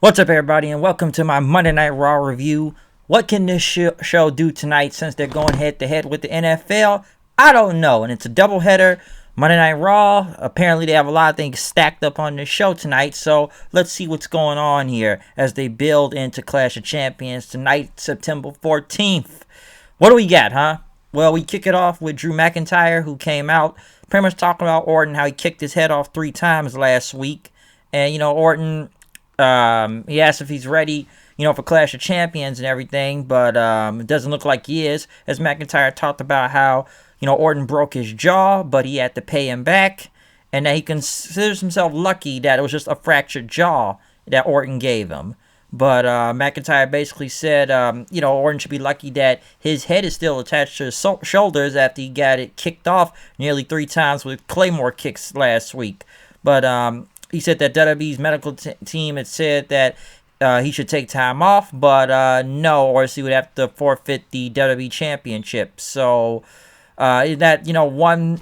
What's up, everybody, and welcome to my Monday Night Raw review. What can this show do tonight since they're going head-to-head with the NFL? I don't know, and it's a doubleheader. Monday Night Raw, apparently they have a lot of things stacked up on this show tonight, so let's see what's going on here as they build into Clash of Champions tonight, September 14th. What do we got, huh? Well, we kick it off with Drew McIntyre, who came out pretty much talking about Orton, how he kicked his head off 3 times last week. And, Orton... he asked if he's ready, for Clash of Champions and everything, but it doesn't look like he is, as McIntyre talked about how, Orton broke his jaw, but he had to pay him back, and that he considers himself lucky that it was just a fractured jaw that Orton gave him. But McIntyre basically said, Orton should be lucky that his head is still attached to his shoulders after he got it kicked off nearly 3 times with Claymore kicks last week. But he said that WWE's medical team had said that he should take time off, but no, or else he would have to forfeit the WWE Championship. So that, one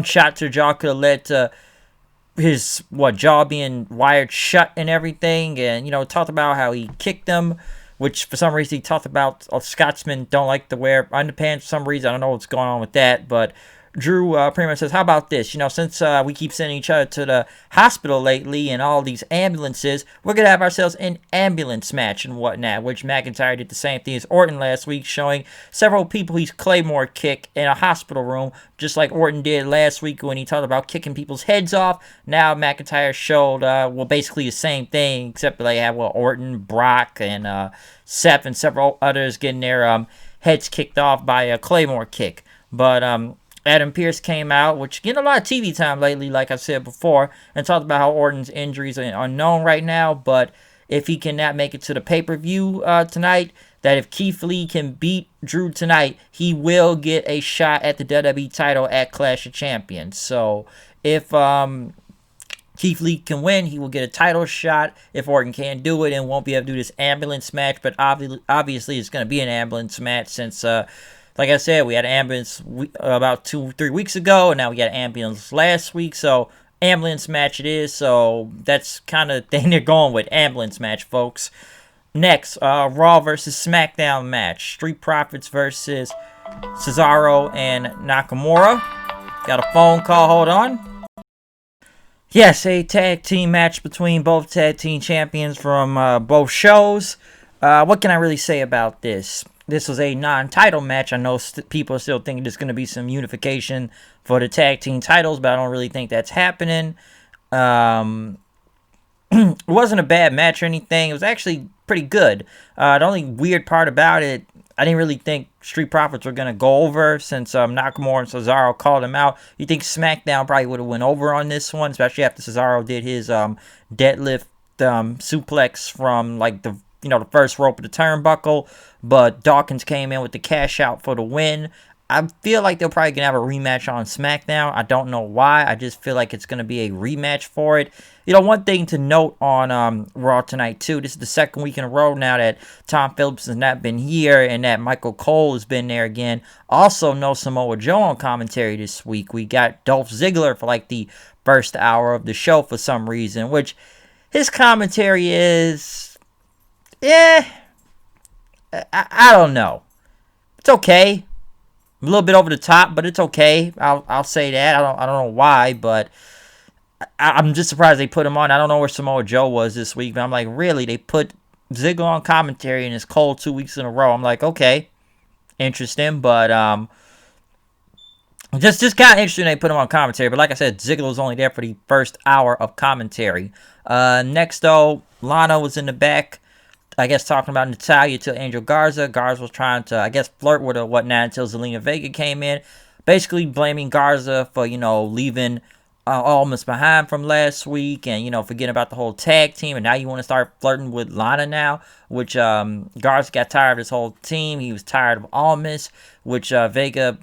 shot to the jaw could have led to his, jaw being wired shut and everything. And, talked about how he kicked him, which for some reason he talked about Scotsmen don't like to wear underpants for some reason. I don't know what's going on with that, but Drew pretty much says, how about this? Since we keep sending each other to the hospital lately and all these ambulances, we're going to have ourselves an ambulance match and whatnot, which McIntyre did the same thing as Orton last week, showing several people he's Claymore kick in a hospital room, just like Orton did last week when he talked about kicking people's heads off. Now McIntyre showed, basically the same thing, except they have, Orton, Brock, and Seth, and several others getting their heads kicked off by a Claymore kick. But, Adam Pearce came out, which getting a lot of TV time lately, like I said before, and talked about how Orton's injuries are unknown right now, but if he cannot make it to the pay-per-view tonight, that if Keith Lee can beat Drew tonight, he will get a shot at the WWE title at Clash of Champions. So if Keith Lee can win, he will get a title shot. If Orton can't do it and won't be able to do this ambulance match, but obviously it's going to be an ambulance match since... like I said, we had an ambulance about 2-3 weeks ago, and now we got an ambulance last week, so ambulance match it is, so that's kind of the thing they're going with, ambulance match, folks. Next, Raw versus SmackDown match, Street Profits versus Cesaro and Nakamura. Got a phone call, hold on. Yes, a tag team match between both tag team champions from both shows. What can I really say about this? This was a non-title match. I know people are still thinking there's going to be some unification for the tag team titles, but I don't really think that's happening. It wasn't a bad match or anything. It was actually pretty good. The only weird part about it, I didn't really think Street Profits were going to go over since Nakamura and Cesaro called him out. You think SmackDown probably would have went over on this one, especially after Cesaro did his deadlift suplex from the first rope of the turnbuckle, but Dawkins came in with the cash out for the win. I feel like they're probably going to have a rematch on SmackDown. I don't know why. I just feel like it's going to be a rematch for it. One thing to note on Raw tonight, too, this is the second week in a row now that Tom Phillips has not been here and that Michael Cole has been there again. Also, no Samoa Joe on commentary this week. We got Dolph Ziggler for the first hour of the show for some reason, which his commentary is... I don't know. It's okay. A little bit over the top, but it's okay. I'll say that. I don't know why, but I'm just surprised they put him on. I don't know where Samoa Joe was this week, but I'm like, really? They put Ziggler on commentary and it's cold 2 weeks in a row. I'm like, okay, interesting, but just kind of interesting they put him on commentary. But like I said, Ziggler was only there for the first hour of commentary. Next though, Lana was in the back, I guess, talking about Natalya to Angel Garza. Garza was trying to, I guess, flirt with her whatnot until Zelina Vega came in. Basically blaming Garza for, leaving Almas behind from last week and, forgetting about the whole tag team. And now you want to start flirting with Lana now, which Garza got tired of his whole team. He was tired of Almas, which Vega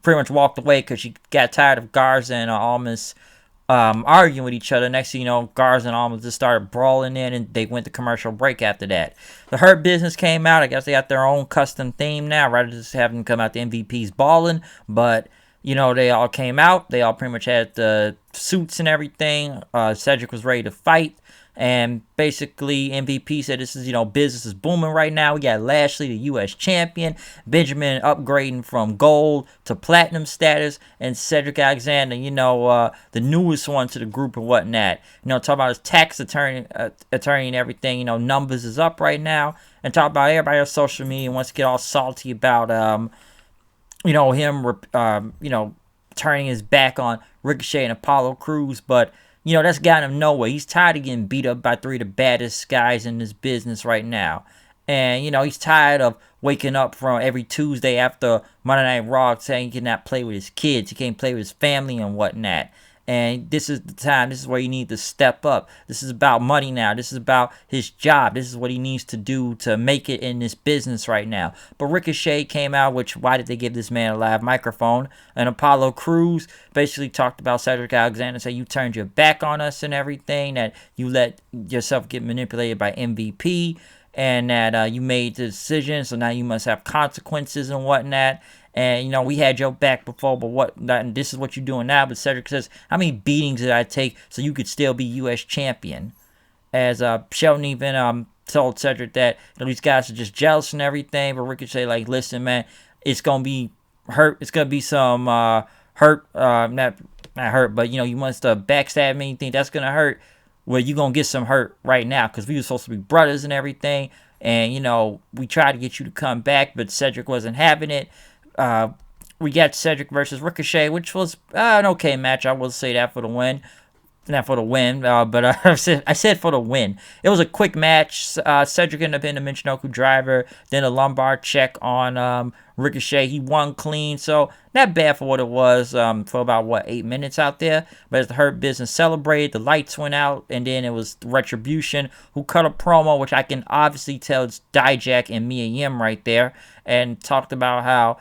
pretty much walked away because she got tired of Garza and Almas arguing with each other. Next thing you know, Garza and Almas just started brawling in, and they went to commercial break after that. The Hurt Business came out. I guess they got their own custom theme now, rather than just having them come out the MVP's balling. But They all came out. They all pretty much had the suits and everything. Cedric was ready to fight. And basically, MVP said this is, business is booming right now. We got Lashley, the U.S. champion. Benjamin upgrading from gold to platinum status. And Cedric Alexander, the newest one to the group and whatnot. Talk about his tax attorney and everything. Numbers is up right now. And talk about everybody on social media wants to get all salty about, him, turning his back on Ricochet and Apollo Crews. But that's gotten him nowhere. He's tired of getting beat up by three of the baddest guys in this business right now. And, he's tired of waking up from every Tuesday after Monday Night Raw saying he cannot play with his kids. He can't play with his family and whatnot. And this is the time. This is where you need to step up. This is about money now. This is about his job. This is what he needs to do to make it in this business right now. But Ricochet came out, why did they give this man a live microphone? And Apollo Crews basically talked about Cedric Alexander, say you turned your back on us and everything, that you let yourself get manipulated by MVP, and that you made the decision, so now you must have consequences and whatnot. And, we had your back before, but this is what you're doing now. But Cedric says, how many beatings did I take so you could still be U.S. champion? As Shelton even told Cedric that these guys are just jealous and everything. But Ricochet, listen, man, it's going to be hurt. It's going to be some hurt. Not hurt, but, you must backstab me. You think that's going to hurt? Well, you're going to get some hurt right now because we were supposed to be brothers and everything. And, we tried to get you to come back, but Cedric wasn't having it. We got Cedric versus Ricochet, which was an okay match. I will say that for the win. Not for the win, but I said for the win. It was a quick match. Cedric ended up in the Michinoku driver, then a lumbar check on Ricochet. He won clean, so not bad for what it was for about, 8 minutes out there. But as the Hurt Business celebrated, the lights went out, and then it was Retribution, who cut a promo, which I can obviously tell it's Dijak and Mia Yim right there, and talked about how,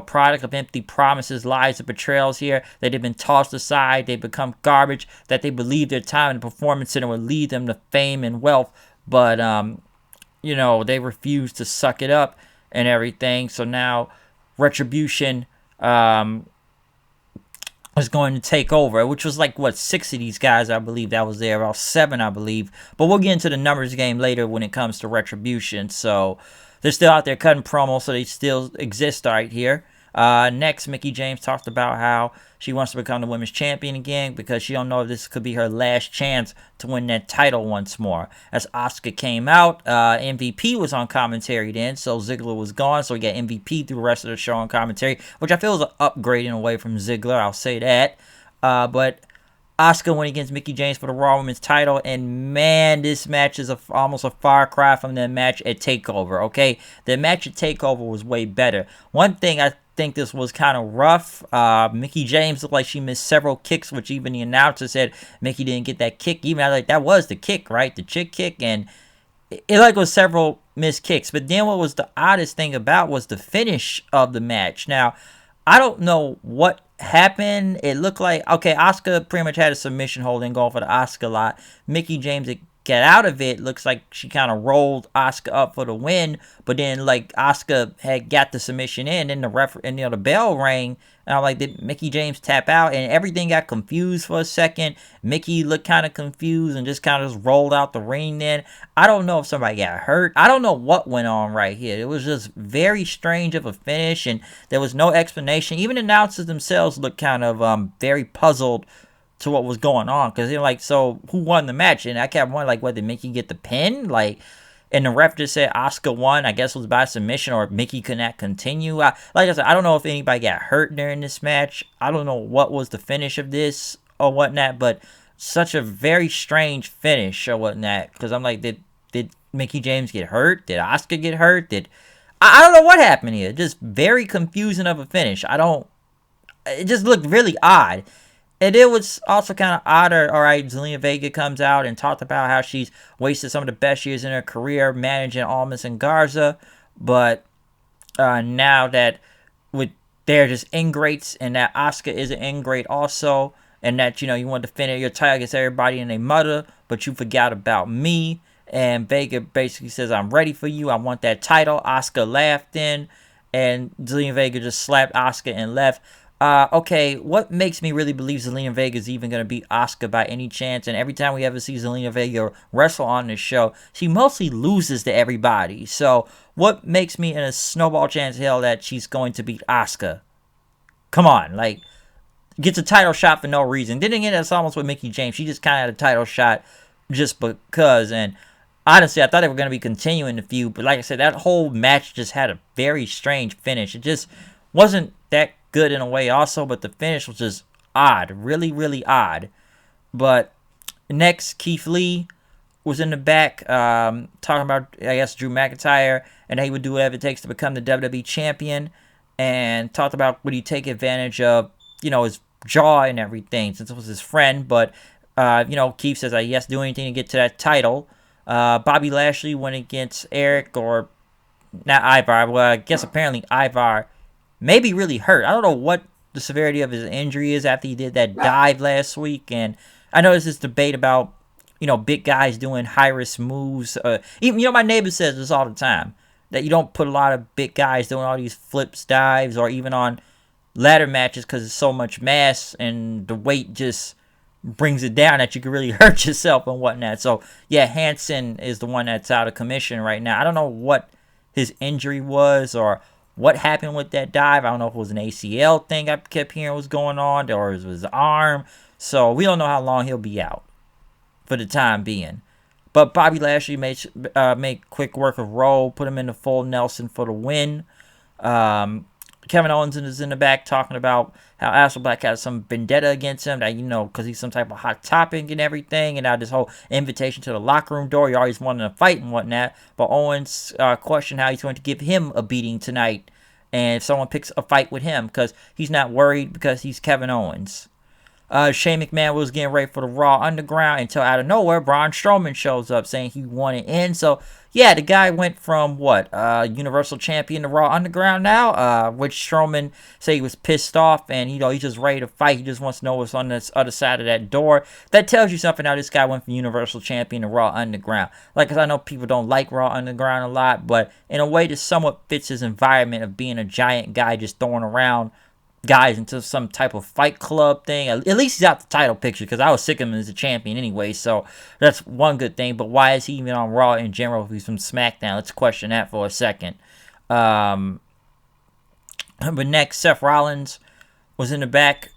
product of empty promises, lies, and betrayals here, that they've been tossed aside, they become garbage, that they believe their time in the performance center will lead them to fame and wealth, but, they refuse to suck it up and everything. So now Retribution is going to take over, which was 6 of these guys, I believe that was there, about 7, I believe. But we'll get into the numbers game later when it comes to Retribution. So they're still out there cutting promos, so they still exist right here. Next, Mickie James talked about how she wants to become the women's champion again because she don't know if this could be her last chance to win that title once more. As Asuka came out, MVP was on commentary then, so Ziggler was gone, so we got MVP through the rest of the show on commentary, which I feel is an upgrade in a way from Ziggler, I'll say that. But Asuka went against Mickie James for the Raw Women's title, and man, this match is almost a far cry from the match at TakeOver, okay? The match at TakeOver was way better. One thing I think this was kind of rough. Mickie James looked like she missed several kicks, which even the announcer said Mickie didn't get that kick. Even I was that was the kick, right? The chick kick, and it was several missed kicks. But then what was the oddest thing about was the finish of the match. Now, I don't know what happened. It looked like, Asuka pretty much had a submission hold and going for the Asuka lot. Mickie James get out of it. Looks like she kind of rolled Asuka up for the win, but then Asuka had got the submission in, and the bell rang, and I'm like, did Mickie James tap out? And everything got confused for a second. Mickie looked kind of confused and just kind of rolled out the ring. Then I don't know if somebody got hurt. I don't know what went on right here. It was just very strange of a finish, and there was no explanation. Even announcers themselves looked kind of very puzzled to what was going on, because they're so who won the match? And I kept wondering, what, did Mickie get the pin? And the ref just said Asuka won. I guess it was by submission, or Mickie could not continue. Like I said, I don't know if anybody got hurt during this match. I don't know what was the finish of this or whatnot, but such a very strange finish or whatnot, because I'm like, did Mickie James get hurt? Did Asuka get hurt? I don't know what happened here. Just very confusing of a finish. It just looked really odd. And it was also kind of odder. All right, Zelina Vega comes out and talked about how she's wasted some of the best years in her career managing Almas and Garza. But now that they're just ingrates, and that Asuka is an ingrate also, and that, you want to defend your title against everybody and their mother, but you forgot about me. And Vega basically says, I'm ready for you. I want that title. Asuka laughed in, and Zelina Vega just slapped Asuka and left. Okay, what makes me really believe Zelina Vega is even going to beat Asuka by any chance? And every time we ever see Zelina Vega wrestle on this show, she mostly loses to everybody. So, what makes me in a snowball chance of hell that she's going to beat Asuka? Come on, like, gets a title shot for no reason. Then again, that's almost with Mickie James. She just kind of had a title shot just because. And honestly, I thought they were going to be continuing the feud, but like I said, that whole match just had a very strange finish. It just wasn't that good in a way, also, but the finish was just odd, really, really odd. But next, Keith Lee was in the back talking about, I guess, Drew McIntyre, and he would do whatever it takes to become the WWE champion, and talked about would he take advantage of, his jaw and everything, since it was his friend. But Keith says he has to do anything to get to that title. Bobby Lashley went against Eric, or not Ivar. Well, I guess apparently Ivar may be really hurt. I don't know what the severity of his injury is after he did that dive last week. And I know there's this debate about, big guys doing high-risk moves. Even, my neighbor says this all the time, that you don't put a lot of big guys doing all these flips, dives, or even on ladder matches because it's so much mass and the weight just brings it down that you can really hurt yourself and whatnot. So, yeah, Hansen is the one that's out of commission right now. I don't know what his injury was or what happened with that dive. I don't know if it was an ACL thing I kept hearing was going on, or it was his arm. So, we don't know how long he'll be out for the time being. But Bobby Lashley made quick work of Roll, put him in the full Nelson for the win. Kevin Owens is in the back talking about how Askua Black has some vendetta against him, that, because he's some type of hot topic and everything, and now this whole invitation to the locker room door, you always wanting to fight and whatnot. But Owens questioned how he's going to give him a beating tonight, and if someone picks a fight with him, because he's not worried because he's Kevin Owens. Shane McMahon was getting ready for the Raw Underground until out of nowhere, Braun Strowman shows up saying he wanted in. So, yeah, the guy went from, Universal Champion to Raw Underground now, which Strowman said he was pissed off and, he's just ready to fight. He just wants to know what's on this other side of that door. That tells you something, how this guy went from Universal Champion to Raw Underground. Like, 'cause I know people don't like Raw Underground a lot, but in a way this somewhat fits his environment of being a giant guy just throwing around guys into some type of fight club thing. At least he's out the title picture, because I was sick of him as a champion anyway, so that's one good thing. But why is he even on Raw in general if he's from SmackDown? Let's question that for a second. But next, Seth Rollins was in the back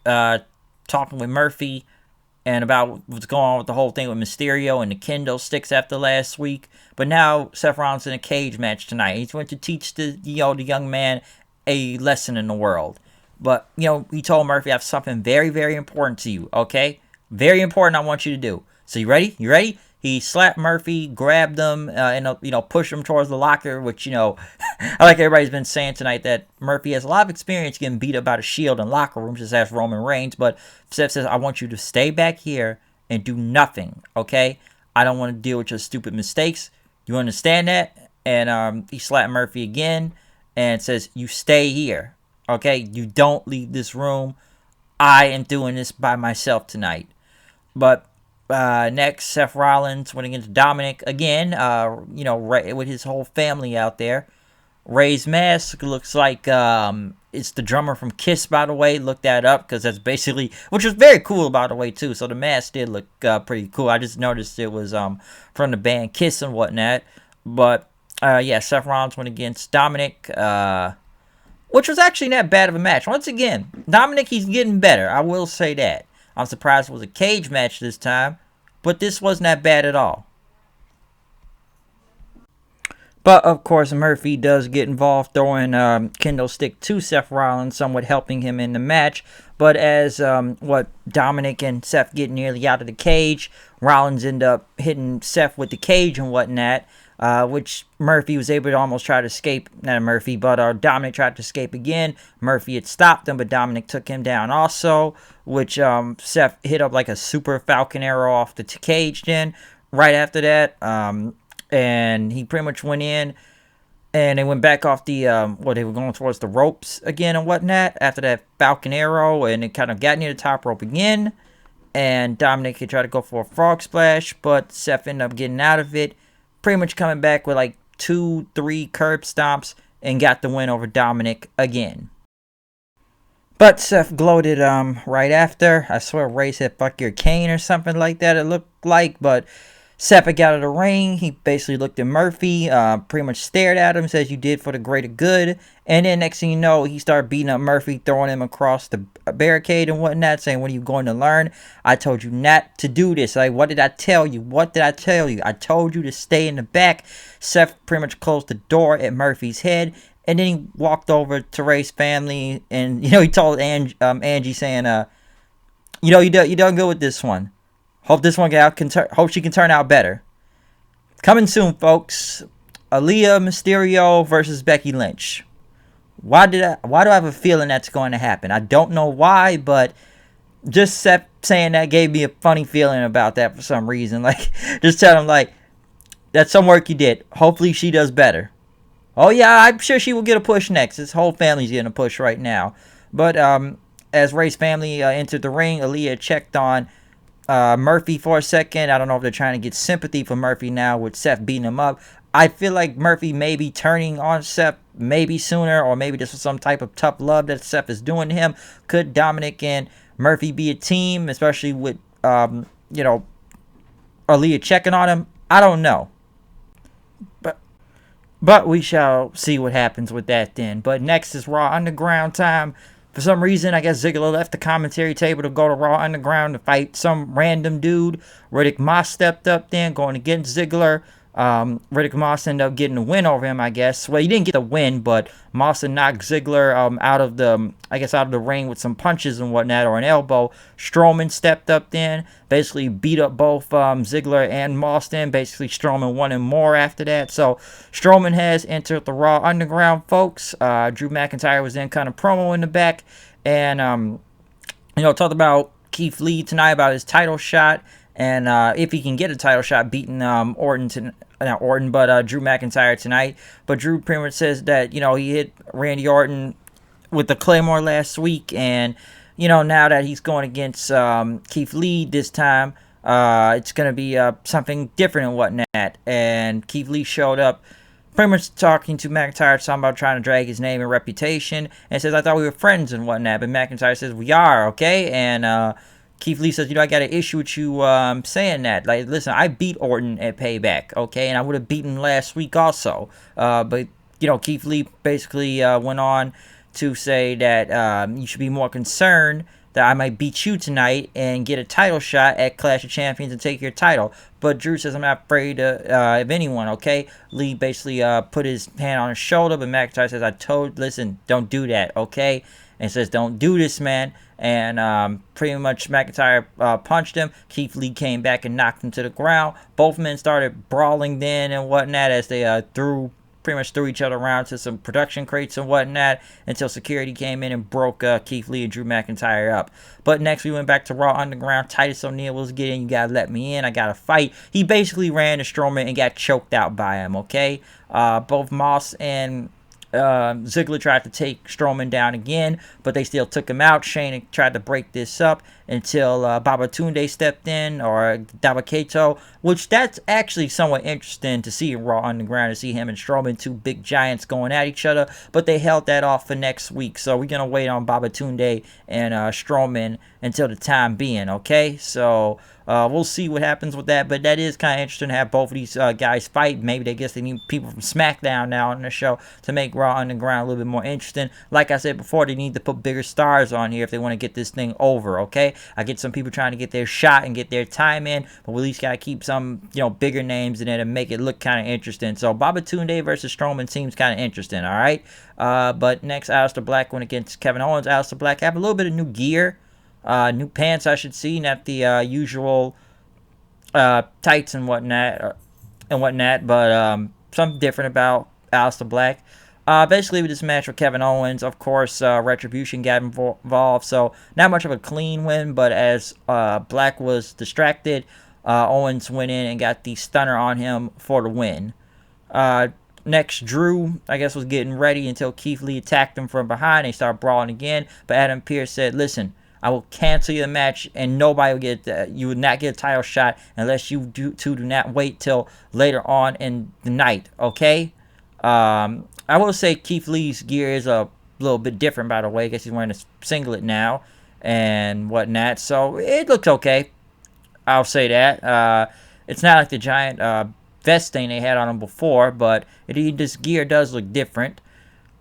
talking with Murphy and about what's going on with the whole thing with Mysterio and the kendo sticks after last week. But now Seth Rollins in a cage match tonight. He's going to teach the young man a lesson in the world. But, he told Murphy, I have something very, very important to you, okay? Very important I want you to do. So, you ready? You ready? He slapped Murphy, grabbed him, and, pushed him towards the locker, which, I like everybody's been saying tonight that Murphy has a lot of experience getting beat up by the Shield in locker rooms, just as Roman Reigns. But Seth says, I want you to stay back here and do nothing, okay? I don't want to deal with your stupid mistakes. You understand that? And he slapped Murphy again and says, you stay here. Okay, you don't leave this room. I am doing this by myself tonight. But next, Seth Rollins went against Dominick again, with his whole family out there. Ray's mask looks like it's the drummer from Kiss, by the way. Look that up, because that's basically, which was very cool, by the way, too. So the mask did look pretty cool. I just noticed it was from the band Kiss and whatnot. But, Seth Rollins went against Dominick, which was actually not bad of a match. Once again, Dominick, he's getting better. I will say that. I'm surprised it was a cage match this time, but this wasn't that bad at all. But, of course, Murphy does get involved, throwing kendo stick to Seth Rollins, somewhat helping him in the match. But as Dominick and Seth get nearly out of the cage, Rollins end up hitting Seth with the cage and whatnot. Which Murphy was able to almost try to escape. Not Murphy, but Dominick tried to escape again. Murphy had stopped him, but Dominick took him down also, which Seth hit up like a super falcon arrow off the cage then. Right after that, and he pretty much went in, and they went back off the, they were going towards the ropes again and whatnot after that falcon arrow, and it kind of got near the top rope again, and Dominick had tried to go for a frog splash, but Seth ended up getting out of it, pretty much coming back with like 2-3 curb stomps and got the win over Dominick again. But Seth gloated right after. I swear Ray said fuck your cane or something like that, it looked like. But Seth got out of the ring. He basically looked at Murphy, pretty much stared at him, says you did for the greater good. And then next thing you know, he started beating up Murphy, throwing him across the barricade and whatnot, saying, what are you going to learn? I told you not to do this. Like, what did I tell you? What did I tell you? I told you to stay in the back. Seth pretty much closed the door at Murphy's head. And then he walked over to Ray's family, and he told Angie, saying, you done good with this one. Hope this one hope she can turn out better. Coming soon, folks. Aaliyah Mysterio versus Becky Lynch. Why do I have a feeling that's going to happen? I don't know why, but just Seth saying that gave me a funny feeling about that for some reason. Like, just tell him, like, that's some work you did. Hopefully she does better. Oh, yeah, I'm sure she will get a push next. His whole family's getting a push right now. But as Ray's family entered the ring, Aaliyah checked on Murphy for a second. I don't know if they're trying to get sympathy for Murphy now with Seth beating him up. I feel like Murphy may be turning on Seth maybe sooner, or maybe this was some type of tough love that Seth is doing to him. Could Dominick and Murphy be a team, especially with, Aaliyah checking on him? I don't know. But we shall see what happens with that then. But next is Raw Underground time. For some reason, I guess Ziggler left the commentary table to go to Raw Underground to fight some random dude. Riddick Moss stepped up then, going against Ziggler. Riddick Moss ended up getting a win over him, I guess. Well, he didn't get the win, but Moss knocked Ziggler out of the ring with some punches and whatnot, or an elbow. Strowman stepped up then, basically beat up both Ziggler and Moss then. Basically, Strowman wanted more after that. So, Strowman has entered the Raw Underground, folks. Drew McIntyre was then kind of promo in the back, and, talked about Keith Lee tonight about his title shot. And if he can get a title shot, beating Drew McIntyre tonight. But Drew pretty much says that, he hit Randy Orton with the Claymore last week. And, now that he's going against Keith Lee this time, it's going to be something different and whatnot. And Keith Lee showed up pretty much talking to McIntyre, talking about trying to drag his name and reputation. And says, I thought we were friends and whatnot. But McIntyre says, we are, okay? And Keith Lee says, I got an issue with you saying that. Like, listen, I beat Orton at Payback, okay? And I would have beaten him last week also. But, Keith Lee basically went on to say that you should be more concerned that I might beat you tonight and get a title shot at Clash of Champions and take your title. But Drew says, I'm not afraid of anyone, okay? Lee basically put his hand on his shoulder, but McIntyre says, listen, don't do that, okay? And says, don't do this, man. And pretty much McIntyre punched him. Keith Lee came back and knocked him to the ground. Both men started brawling then and whatnot as they pretty much threw each other around to some production crates and whatnot until security came in and broke Keith Lee and Drew McIntyre up. But next we went back to Raw Underground. Titus O'Neil was getting, you gotta let me in, I gotta fight. He basically ran to Strowman and got choked out by him, okay? Both Moss and Ziggler tried to take Strowman down again, but they still took him out. Shane tried to break this up until Babatunde stepped in, or Dabba-Kato, which that's actually somewhat interesting to see in Raw Underground, to see him and Strowman, two big giants going at each other, but they held that off for next week, so we're going to wait on Babatunde and Strowman until the time being, okay? So we'll see what happens with that, but that is kind of interesting to have both of these guys fight. Maybe they need people from SmackDown now on the show to make Raw Underground a little bit more interesting. Like I said before, they need to put bigger stars on here if they want to get this thing over, okay? I get some people trying to get their shot and get their time in, but we at least got to keep some, bigger names in there to make it look kind of interesting. So Babatunde versus Strowman seems kind of interesting, all right? But next, Aleister Black went against Kevin Owens. Aleister Black have a little bit of new gear. New pants, I should see, not the usual tights and whatnot, but something different about Aleister Black. Basically, with this match with Kevin Owens, of course, Retribution got involved, so not much of a clean win, but as Black was distracted, Owens went in and got the stunner on him for the win. Next, Drew, I guess, was getting ready until Keith Lee attacked him from behind. They started brawling again, but Adam Pearce said, listen, I will cancel your match, and nobody will get you would not get a title shot unless you do not wait till later on in the night, okay? I will say Keith Lee's gear is a a little bit different, by the way. I guess he's wearing a singlet now and whatnot. So it looked okay. I'll say that. It's not like the giant vest thing they had on him before, but this gear does look different.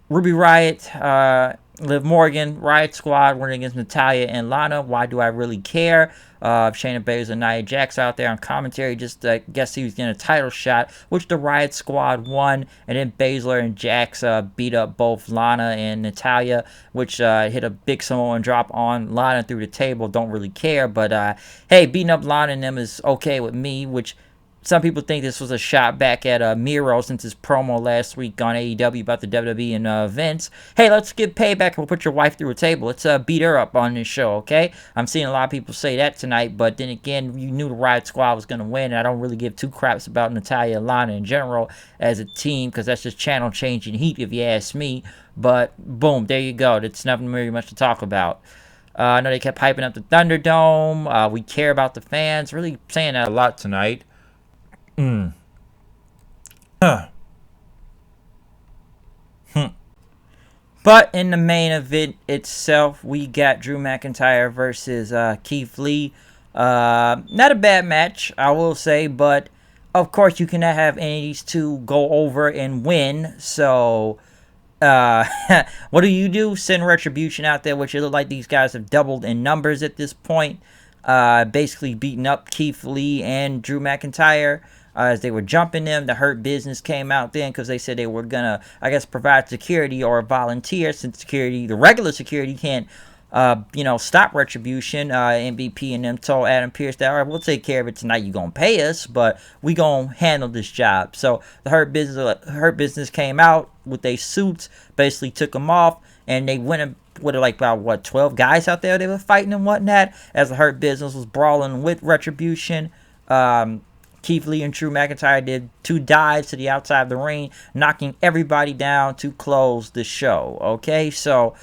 Ruby Riott, Liv Morgan, Riot Squad winning against Natalya and Lana. Why do I really care? Shayna Baszler and Nia Jax out there on commentary. Just guess he was getting a title shot, which the Riot Squad won. And then Baszler and Jax beat up both Lana and Natalya, which hit a big Samoan drop on Lana through the table. Don't really care. But hey, beating up Lana and them is okay with me, which some people think this was a shot back at Miro since his promo last week on AEW about the WWE and Vince. Hey, let's get payback and we'll put your wife through a table. Let's beat her up on this show, okay? I'm seeing a lot of people say that tonight, but then again, you knew the Riot Squad was going to win, and I don't really give two craps about Natalya and Lana in general as a team because that's just channel changing heat if you ask me. But boom, there you go. That's nothing very much to talk about. I know they kept hyping up the Thunderdome. We care about the fans. Really saying that a lot tonight. But in the main event itself, we got Drew McIntyre versus Keith Lee. Not a bad match, I will say, but of course you cannot have any of these two go over and win. So what do? Send Retribution out there, which it look like these guys have doubled in numbers at this point. Basically beating up Keith Lee and Drew McIntyre. As they were jumping them, the Hurt Business came out then because they said they were going to, I guess, provide security or volunteer since the regular security can't, stop Retribution. MVP and them told Adam Pearce that, all right, we'll take care of it tonight. You're going to pay us, but we going to handle this job. So the Hurt Business came out with their suits, basically took them off, and they went with like about, 12 guys out there they were fighting and whatnot as the Hurt Business was brawling with Retribution. Keith Lee and Drew McIntyre did 2 dives to the outside of the ring, knocking everybody down to close the show. Okay, so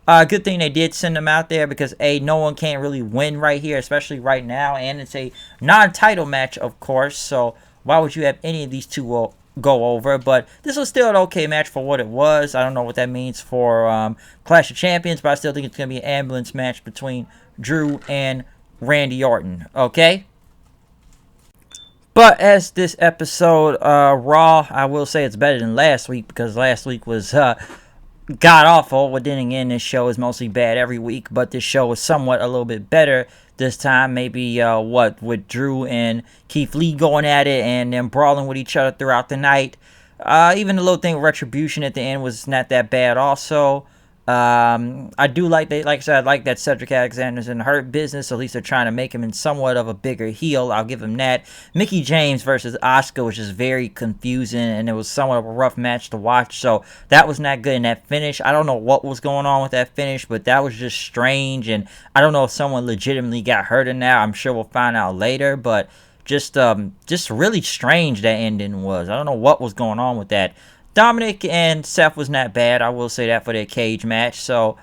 good thing they did send them out there because no one can really win right here, especially right now, and it's a non-title match, of course. So why would you have any of these two go over? But this was still an okay match for what it was. I don't know what that means for Clash of Champions, but I still think it's gonna be an ambulance match between Drew and Randy Orton. Okay. But as this episode, Raw, I will say it's better than last week because last week was god-awful. But then again, this show is mostly bad every week. But this show was somewhat a little bit better this time. Maybe, with Drew and Keith Lee going at it and then brawling with each other throughout the night. Even the little thing with Retribution at the end was not that bad also. I do like I said, I like that Cedric Alexander's in the Hurt Business. So at least they're trying to make him in somewhat of a bigger heel. I'll give him that. Mickie James versus Askua was just very confusing, and it was somewhat of a rough match to watch. So that was not good in that finish. I don't know what was going on with that finish, but that was just strange. And I don't know if someone legitimately got hurt in there. I'm sure we'll find out later, but just really strange that ending was. I don't know what was going on with that. Dominick and Seth was not bad. I will say that for their cage match. So,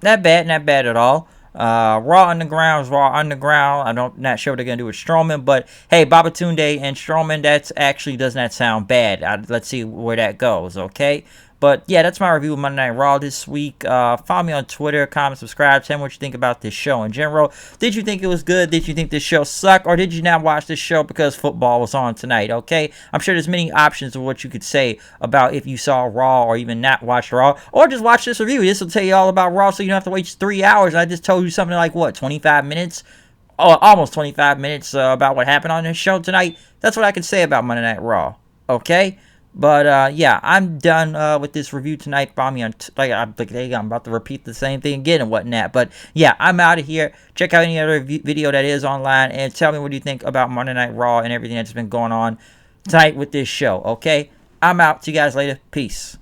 not bad at all. Raw Underground is Raw Underground. Not sure what they're going to do with Strowman. But, hey, Babatunde and Strowman, that actually does not sound bad. Let's see where that goes, okay? But, yeah, that's my review of Monday Night Raw this week. Follow me on Twitter, comment, subscribe. Tell me what you think about this show in general. Did you think it was good? Did you think this show sucked? Or did you not watch this show because football was on tonight, okay? I'm sure there's many options of what you could say about if you saw Raw or even not watched Raw. Or just watch this review. This will tell you all about Raw so you don't have to wait 3 hours. I just told you something like, 25 minutes? Oh, almost 25 minutes about what happened on this show tonight. That's what I can say about Monday Night Raw, okay? But, yeah, I'm done with this review tonight. Follow me on, I'm about to repeat the same thing again and whatnot. But, yeah, I'm out of here. Check out any other video that is online and tell me what you think about Monday Night Raw and everything that's been going on tonight with this show, okay? I'm out. See you guys later. Peace.